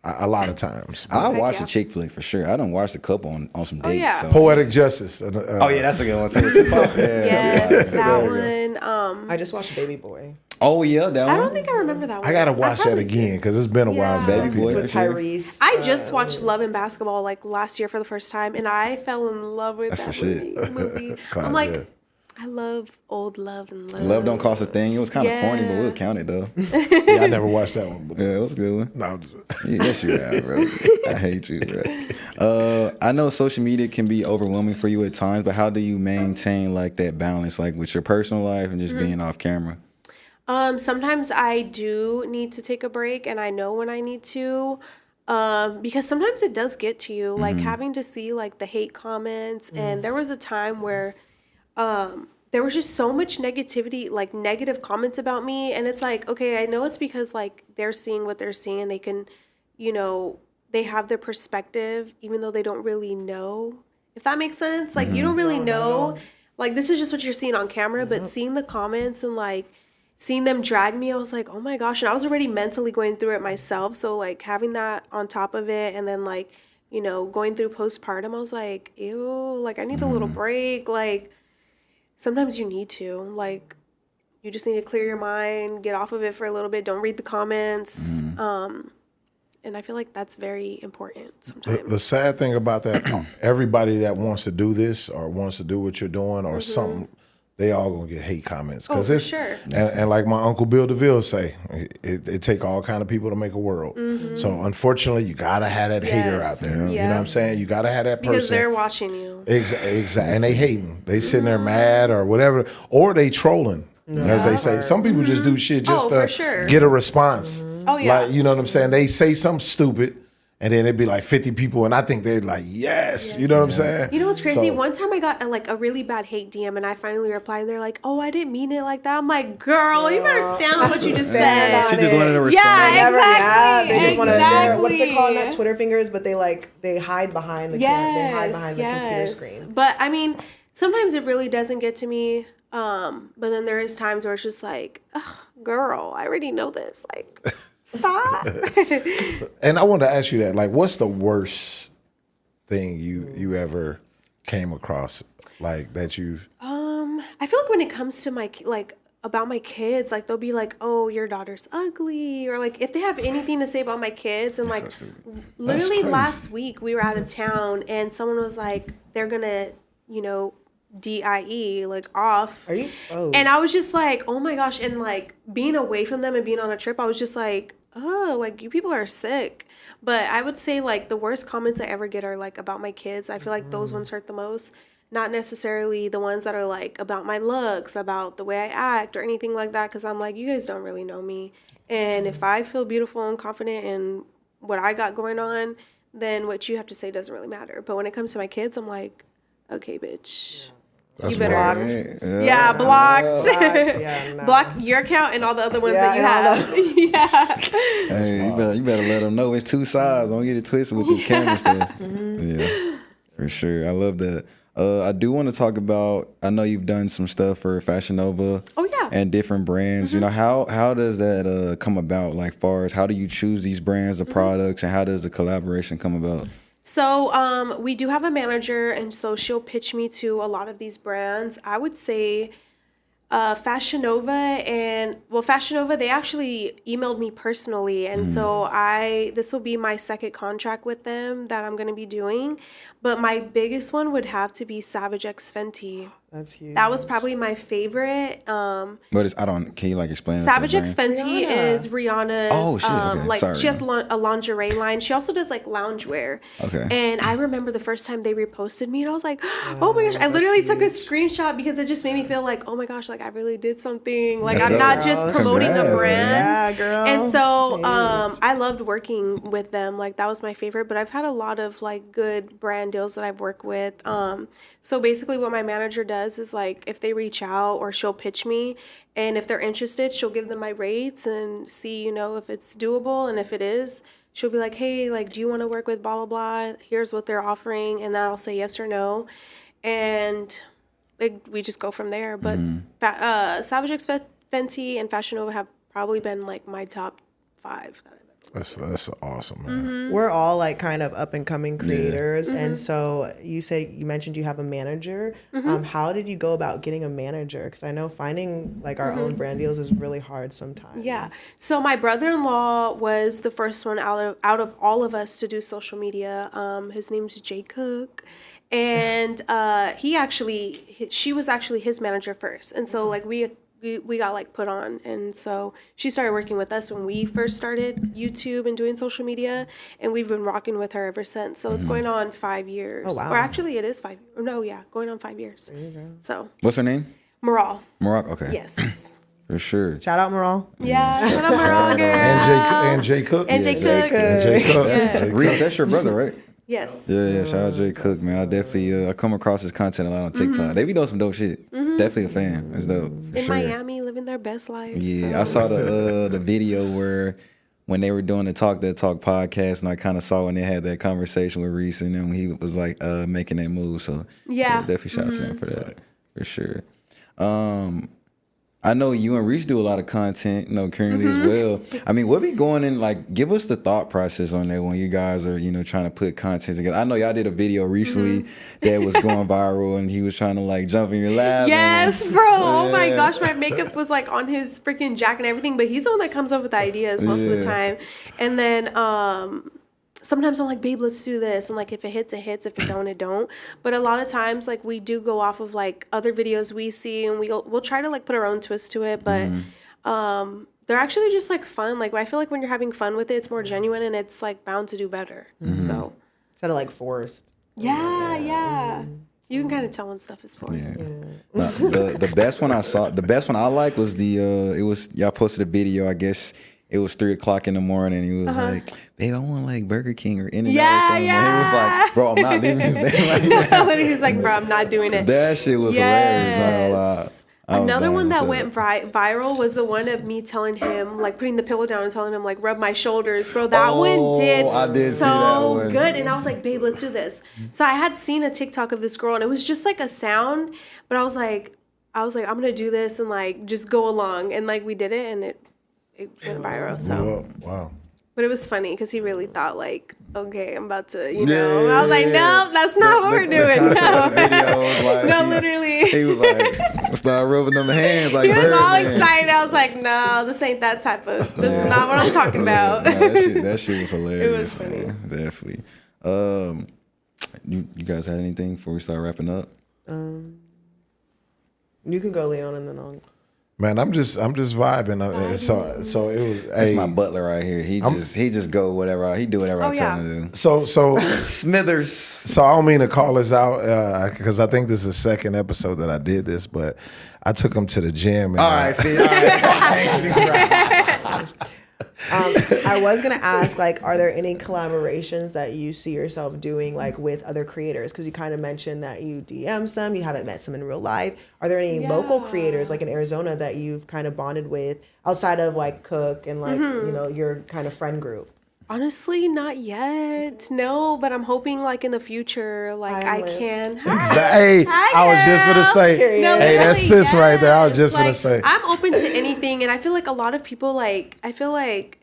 a lot of times. I watch yeah. a chick flick for sure. I done watched a couple on some dates. yeah. So. Poetic Justice. Oh yeah, that's a good one. So Tupac. Yes, that There you one. I just watched Baby Boy. Oh yeah, that I one. don't think I remember that one. I gotta I've watch that probably seen again it. because it's been a while. Yeah. since I Baby peeped Boy. It's that with shit. Tyrese. I just watched Love and Basketball like last year for the first time, and I fell in love with That's that the shit. movie. God, I'm like, yeah. I love old love and love. Love don't cost a thing. It was kind of corny, but Yeah. we'll count it though. Yeah, I never watched that one. But Yeah, it was a good one. no, I'm just- Yeah, yes, you have, bro. I hate you, bro. I know social media can be overwhelming for you at times, but how do you maintain like that balance, like with your personal life and just being off camera? Sometimes I do need to take a break, and I know when I need to, because sometimes it does get to you, like having to see like the hate comments. And there was a time where there was just so much negativity, like negative comments about me, and it's like, okay, I know it's because like they're seeing what they're seeing, and they can, you know, they have their perspective, even though they don't really know, if that makes sense. Like you don't really know, like this is just what you're seeing on camera, but seeing the comments and like seeing them drag me, I was like, oh my gosh. And I was already mentally going through it myself. So like having that on top of it, and then like, you know, going through postpartum, I was like, ew, like I need a little break. Like sometimes you need to, like, you just need to clear your mind, get off of it for a little bit. Don't read the comments. And I feel like that's very important sometimes. The sad thing about that, everybody that wants to do this or wants to do what you're doing or something, they all gonna get hate comments. Oh, for sure. And like my Uncle Bill DeVille say, it take all kind of people to make a world. So unfortunately, you gotta have that hater out there. You know what I'm saying? You gotta have that person. Because they're watching you. Exactly. And they hating. They sitting there mad or whatever. Or they trolling, as they say. Some people just do shit just to get a response. Oh, yeah. Like, you know what I'm saying? They say something stupid, and then it'd be like 50 people, and I think they're like, yes. You know what I'm saying? You know what's crazy? One time I got a really bad hate DM, and I finally replied, and they're like, oh, I didn't mean it like that. I'm like, girl, you better stand on what you just said. She just wanted to respond. Yeah, They just want to, exactly. what's it called? Not Twitter fingers, but they hide behind the they hide behind the computer screen. But I mean, sometimes it really doesn't get to me. But then there is times where it's just like, oh, girl, I already know this. Like, stop. And I wanted to ask you that, like, what's the worst thing you ever came across, like, that you've... I feel like when it comes to my, like, about my kids, like, they'll be like, oh, your daughter's ugly, or like, if they have anything to say about my kids, and like, literally last week we were out of town, and someone was like, they're gonna, you know, DIE, like, off. Are you? Oh. And I was just like, oh my gosh. And like being away from them and being on a trip, I was just like, oh, like you people are sick. But I would say like the worst comments I ever get are like about my kids. I feel like those ones hurt the most. Not necessarily the ones that are like about my looks, about the way I act or anything like that. Cause I'm like, you guys don't really know me. And if I feel beautiful and confident in what I got going on, then what you have to say doesn't really matter. But when it comes to my kids, I'm like, okay, bitch. That's you better blocked. Yeah, blocked. Yeah, no. Block your account and all the other ones that you have. Yeah. Hey, you better let them know it's two sides. Don't get it twisted with this camera stuff. Yeah, for sure. I love that. I do want to talk about, I know you've done some stuff for Fashion Nova. Oh, yeah. And different brands. You know, how does that come about? Like, far as how do you choose these brands, the products, and how does the collaboration come about? So we do have a manager, and so she'll pitch me to a lot of these brands. I would say Fashion Nova Fashion Nova, they actually emailed me personally. And so this will be my second contract with them that I'm going to be doing. But my biggest one would have to be Savage X Fenty. That's huge. That was probably my favorite. But can you like explain? Savage X Fenty is Rihanna's. Oh shit! Okay. Like sorry. she has a lingerie line. She also does like loungewear. Okay. And I remember the first time they reposted me, and I was like, oh my gosh! I literally took a screenshot because it just made me feel like, oh my gosh, like I really did something. Like That's I'm not dope. just promoting the brand. Yeah, girl. And so I loved working with them. Like that was my favorite. But I've had a lot of like good brand deals that I've worked with. So basically, what my manager does is like if they reach out or she'll pitch me, and if they're interested, she'll give them my rates and see, you know, if it's doable. And if it is, she'll be like, hey, like, do you want to work with blah, blah, blah? Here's what they're offering. And then I'll say yes or no. And we just go from there. But Savage X Fenty and Fashion Nova have probably been like my top 5 that I've That's awesome, man. We're all like kind of up and coming creators, and so you mentioned you have a manager. How did you go about getting a manager? Because I know finding like our own brand deals is really hard sometimes. Yeah. So my brother-in-law was the first one out of all of us to do social media. His name's Jay Cook. And she was actually his manager first. And so like we got like put on, and so she started working with us when we first started YouTube and doing social media, and we've been rocking with her ever since. So it's going on 5 years. Oh, wow. Or actually it is 5. Going on 5 years. So What's her name? Maral. Morocco. Okay. Yes. For sure. Shout out Maral. Yeah, shout out Maral, girl. And Jay Cook. And Jay Cook. And Jay Cook. Yeah. Reese, that's your brother, right? Yes. Yeah. Shout out Jay Cook, man. I definitely I come across his content a lot on TikTok. They be doing some dope shit. Definitely a fan. That's dope. For In sure. Miami, living their best life. Yeah, so. I saw the video where when they were doing the Talk That Talk podcast, and I kind of saw when they had that conversation with Reese, and then he was like making that move. So Yeah. definitely shout out to him for that, for sure. I know you and Reese do a lot of content, currently as well. I mean, what be going in, like, give us the thought process on that when you guys are, trying to put content together. I know y'all did a video recently that was going viral, and he was trying to, like, jump in your lap. Yes, bro. Oh my gosh, my makeup was like on his freaking jacket and everything, but he's the one that comes up with the ideas most of the time. And then sometimes I'm like, babe, let's do this. And like, if it hits, it hits. If it don't, it don't. But a lot of times, like, we do go off of like other videos we see, and we'll try to like put our own twist to it. But they're actually just like fun. Like, I feel like when you're having fun with it, it's more genuine, and it's like bound to do better. So Instead of like forced. yeah. You can kind of tell when stuff is forced. Yeah. The best one I like was y'all posted a video, I guess. It was 3:00 in the morning. He was like, "Babe, I want like Burger King or In-N-Out or something." Yeah. He was like, "Bro, I'm not leaving this bed." Like, He's like, bro, I'm not doing it. that shit was hilarious. Not gonna lie. I was Another dying one that with went viral was the one of me telling him, like, putting the pillow down and telling him, like, rub my shoulders. Bro, that one did I did see that so one. good. And I was like, babe, let's do this. So I had seen a TikTok of this girl, and it was just like a sound, but I was like, I'm gonna do this and like just go along. And like we did it, and it went viral. So Wow. but it was funny because he really thought like, okay, I'm about to, I was like, no, that's not what we're doing. No, video was like, no, literally. He was like, start rubbing them hands like He was all Birdman. excited. I was like, no, this ain't that type of. This is not what I'm talking about. Nah, that shit was hilarious. It was funny. Man. Definitely. You guys had anything before we start wrapping up? You can go, Leon, and then I'll. Man, I'm just vibing. So it was. That's my butler right here. He just go whatever. He do whatever I tell him to do. So Smithers. So I don't mean to call this out because I think this is the second episode that I did this, but I took him to the gym. And All right, see. All right. I was gonna ask, like, are there any collaborations that you see yourself doing, like, with other creators? Because you kind of mentioned that you DM some, you haven't met some in real life. Are there any local creators, like in Arizona, that you've kind of bonded with outside of like Cook and like your kind of friend group? Honestly, not yet. No, but I'm hoping like in the future, like I can. Hey, I was just gonna say. No, Hey, that's literally, sis right there. I was just like, gonna say. I'm open to anything, and I feel like a lot of people I feel like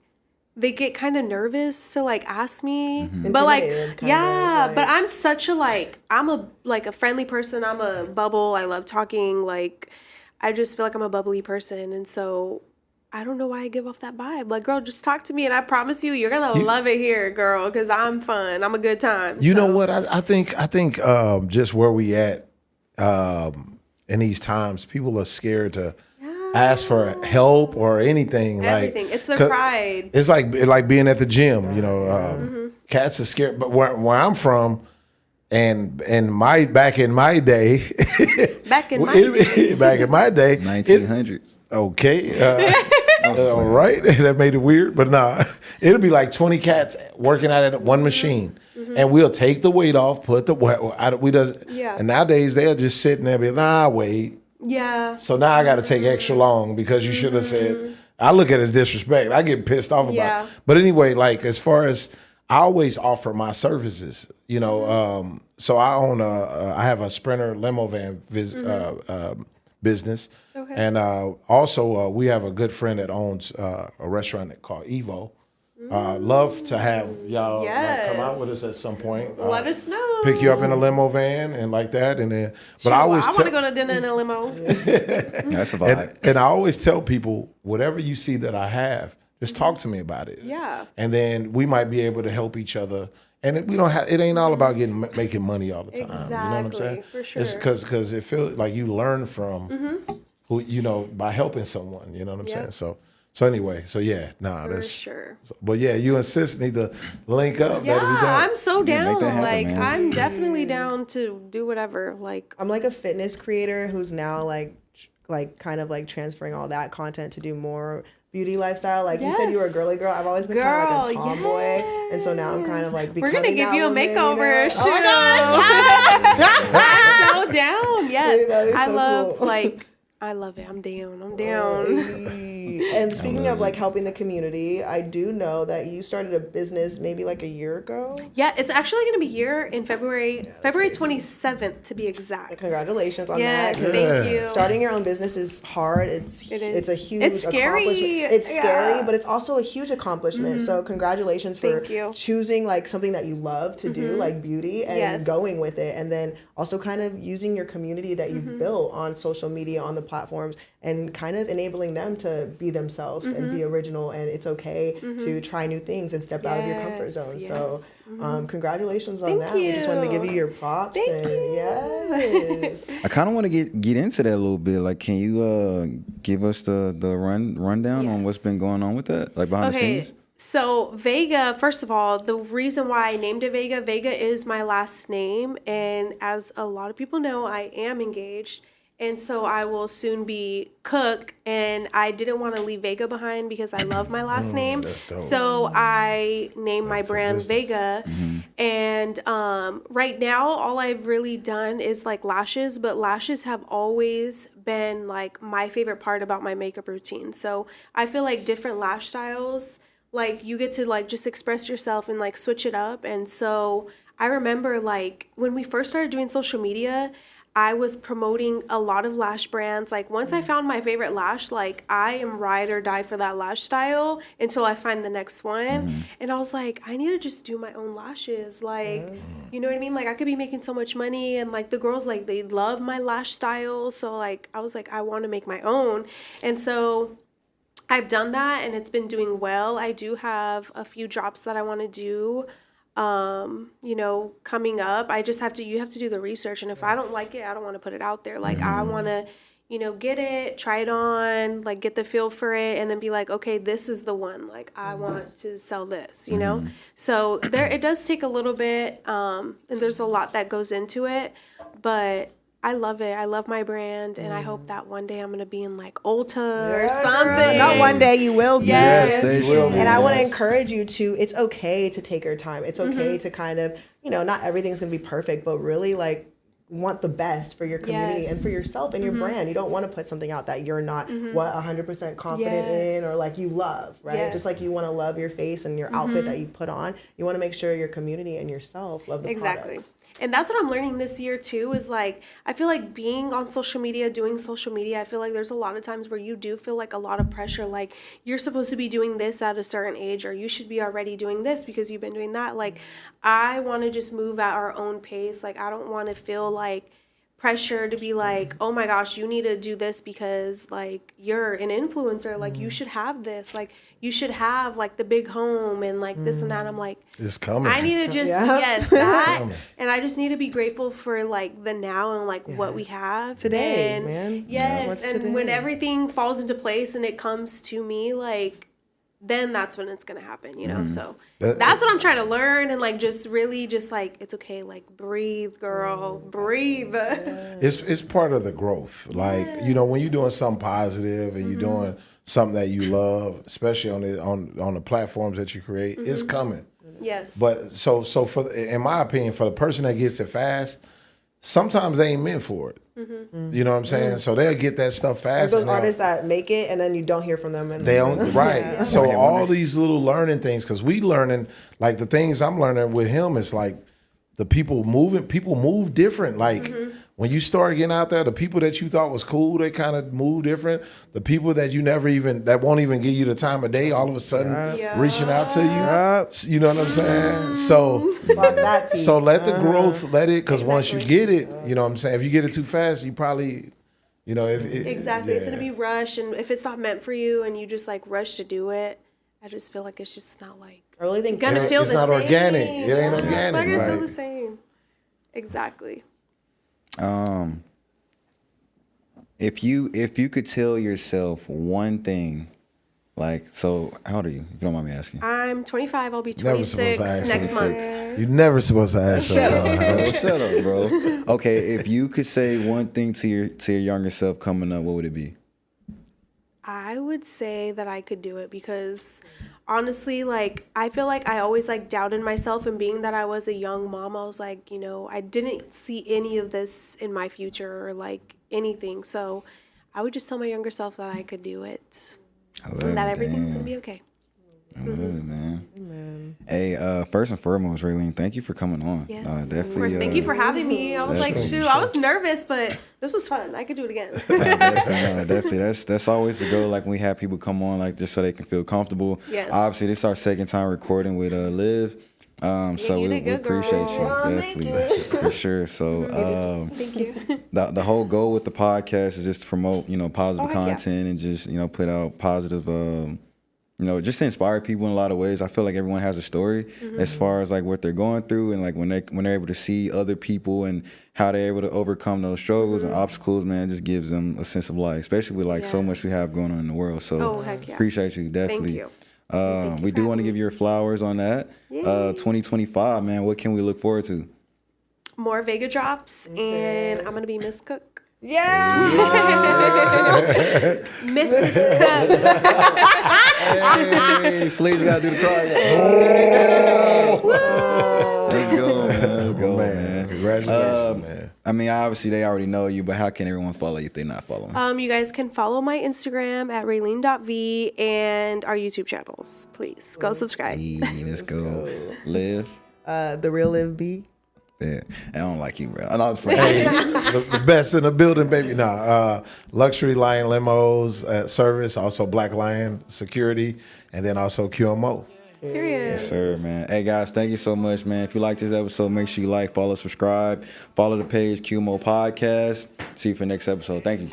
they get kind of nervous to like ask me, but like but I'm such a I'm a friendly person. I'm a bubble. I love talking. Like I just feel like I'm a bubbly person, and so I don't know why I give off that vibe. Like, girl, just talk to me, and I promise you're gonna love it here, girl, because I'm fun. I'm a good time. You know what? I think just where we at in these times, people are scared to ask for help or anything. Everything. Like, It's their pride. It's like being at the gym. Cats are scared. But where I'm from, and back in my day, Back in my day, 1900s. Okay. All right. That made it weird. But nah, it'll be like 20 cats working out at one machine. And we'll take the weight off, put the and nowadays they'll just sit there and be like, wait. Yeah. So now I got to take extra long because you should have said, I look at it as disrespect. I get pissed off about it. But anyway, like as far as I always offer my services, so I own I have a Sprinter limo van business. Okay. And also we have a good friend that owns a restaurant called Evo. Love to have y'all come out with us at some point. Let us know. Pick you up in a limo van and like that, and then. But I want to go to dinner in a limo. That's a vibe. And I always tell people, whatever you see that I have, just talk to me about it. Yeah. And then we might be able to help each other. And we don't have. It ain't all about making money all the time. Exactly. You know what I'm saying? For sure. It's because it feels like you learn from who by helping someone. You know what I'm saying? So anyway, that's sure. But yeah, you and sis need to link up. Yeah, I'm so down. make that happen, like man. I'm definitely down to do whatever. Like I'm like a fitness creator who's now like like kind of like transferring all that content to do more beauty lifestyle? Like you said, you were a girly girl. I've always been kind of like a tomboy, and so now I'm kind of like becoming. We're gonna give that you a woman, makeover. You know? Oh my gosh! I'm so down. Yes, That is I so love cool. I love it. I'm down. I'm down. And speaking of like helping the community, I do know that you started a business maybe like a year ago. Yeah, it's actually going to be here in February, February crazy. 27th to be exact. Congratulations on Yes, that. 'Cause thank you. Starting your own business is hard. It is. It's a huge It's scary. accomplishment. It's Yeah. scary, but it's also a huge accomplishment. So congratulations for Thank you. choosing like something that you love to do, like beauty, and Yes. going with it. And then also kind of using your community that you've built on social media, on the platforms, and kind of enabling them to be themselves and be original. And it's okay to try new things and step out of your comfort Yes, zone. yes. So congratulations on Thank that. We just wanted to give you you. your props. Thank and you. yes. I kind of want to get into that a little bit. Like, can you give us the rundown on what's Yes. been going on with that, like behind the Okay, scenes? so Vega, first of all, the reason why I named it Vega, Vega is my last name. And as a lot of people know, I am engaged. And so I will soon be Cook. And I didn't want to leave Vega behind because I love my last name. that's dope. So I named my brand business. Vega. And right now, all I've really done is like lashes. But lashes have always been like my favorite part about my makeup routine. So I feel like different lash styles, like you get to like just express yourself and like switch it up. And so I remember like when we first started doing social media, I was promoting a lot of lash brands. Like once I found my favorite lash, like I am ride or die for that lash style until I find the next one. And I was like, I need to just do my own lashes. Like, you know what I mean? Like I could be making so much money, and like the girls, like they love my lash style. So like I was like, I want to make my own. And so I've done that and it's been doing well. I do have a few drops that I want to do, you know, coming up. You have to do the research. And if I don't like it, I don't want to put it out there. Like I want to, you know, get it, try it on, like get the feel for it, and then be like, okay, this is the one. Like I want to sell this, you know? So it does take a little bit, and there's a lot that goes into it, but I love it. I love my brand, and I hope that one day I'm gonna be in like Ulta or something. Not one day, you will be. Yes. Yes, And I want to encourage you to, it's okay to take your time. It's okay to kind of, you know, not everything's going to be perfect, but really like want the best for your community and for yourself and your brand. You don't want to put something out that you're not 100% confident in or like you love, right? Yes. Just like you want to love your face and your outfit that you put on, you want to make sure your community and yourself love the products. And that's what I'm learning this year too, is like, I feel like being on social media, doing social media, I feel like there's a lot of times where you do feel like a lot of pressure, like you're supposed to be doing this at a certain age, or you should be already doing this because you've been doing that. Like, I want to just move at our own pace. Like, I don't want to feel like pressure to be like, oh my gosh, you need to do this because like you're an influencer, like you should have this, like you should have like the big home and like this and that. I'm like, It's coming. I need to just that, and I just need to be grateful for like the now and like what we have Today, and, man. Yes, What's and today? when everything falls into place and it comes to me, like then that's when it's gonna happen, you know. So that's what I'm trying to learn, and like just really just like it's okay, like breathe, girl, breathe. It's part of the growth. Like, you know, when you're doing something positive and you're doing something that you love, especially on the platforms that you create, it's coming. Yes. But so for, in my opinion, for the person that gets it fast, sometimes they ain't meant for it. You know what I'm saying? So they'll get that stuff fast. Those and artists that make it and then you don't hear from them. And they don't, right. So all these little learning things, because we learning, like the things I'm learning with him is like the people move different. Like when you start getting out there, the people that you thought was cool, they kind of move different. The people that you that won't even give you the time of day, all of a sudden reaching out to you. You know what I'm saying? So let the growth, because once you get it, you know what I'm saying? If you get it too fast, you probably, you know, exactly. It's gonna be rushed, and if it's not meant for you and you just like rush to do it, I just feel like it's just not like I really think gonna feel it's the not same. organic. It ain't organic. It's not gonna feel Right. the same. Exactly. If you could tell yourself one thing Like, so how old are you? If you don't mind me asking. I'm 25. I'll be Never supposed 26 to ask next you. month. You're never supposed to ask Shut that. up, bro. Shut up, bro. Okay, if you could say one thing to your younger self coming up, what would it be? I would say that I could do it because honestly, like, I feel like I always like doubted myself, and being that I was a young mom, I was like, I didn't see any of this in my future or like anything. So I would just tell my younger self that I could do it and that everything's going to be okay. I love it, man. Hey, first and foremost, Rayleen, thank you for coming on. Yes, Definitely. of course. Thank you for having me. I was like, shoot, I was nervous, but this was fun. I could do it again. Definitely. That's always the goal. Like when we have people come on, like just so they can feel comfortable. Yes. Obviously, this is our second time recording with Liv. So you we did good, appreciate girl. you, Oh, definitely, for sure. So Thank you. the whole goal with the podcast is just to promote, positive heck yeah. content and just, put out positive, just to inspire people in a lot of ways. I feel like everyone has a story as far as like what they're going through, and like when they're able to see other people and how they're able to overcome those struggles and obstacles, man, it just gives them a sense of life, especially with like so much we have going on in the world. So heck yeah. appreciate you, definitely. Thank you. Thank you We for do want to having give you your flowers on that. 2025, man, what can we look forward to? More Vega drops, and I'm going to be Miss Cook. Yeah. Mrs. Cook. Hey, Sleeves gotta do the cry. Let's go, man. Let's go, man. Congratulations, man. I mean, obviously they already know you, but how can everyone follow you if they're not following? You guys can follow my Instagram at Rayleen.v and our YouTube channels. Please go subscribe. Hey, let's go. Liv. The real Liv B. Yeah, I don't like you, bro. And I was like, Hey, the best in the building, baby. Luxury Lion Limos service, also Black Lion Security, and then also QMO. Period. yes, sir, man. Hey, guys, thank you so much, man. If you like this episode, make sure you like, follow, subscribe, follow the page QMO Podcast. See you for the next episode. Thank you.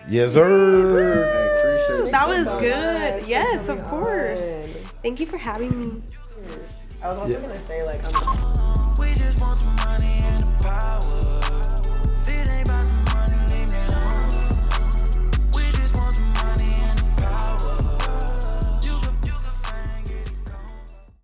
Yes, sir. Hey, appreciate you. That was good. Yes, of course. Thank you for having me. I was also gonna say like We just want the money and the power.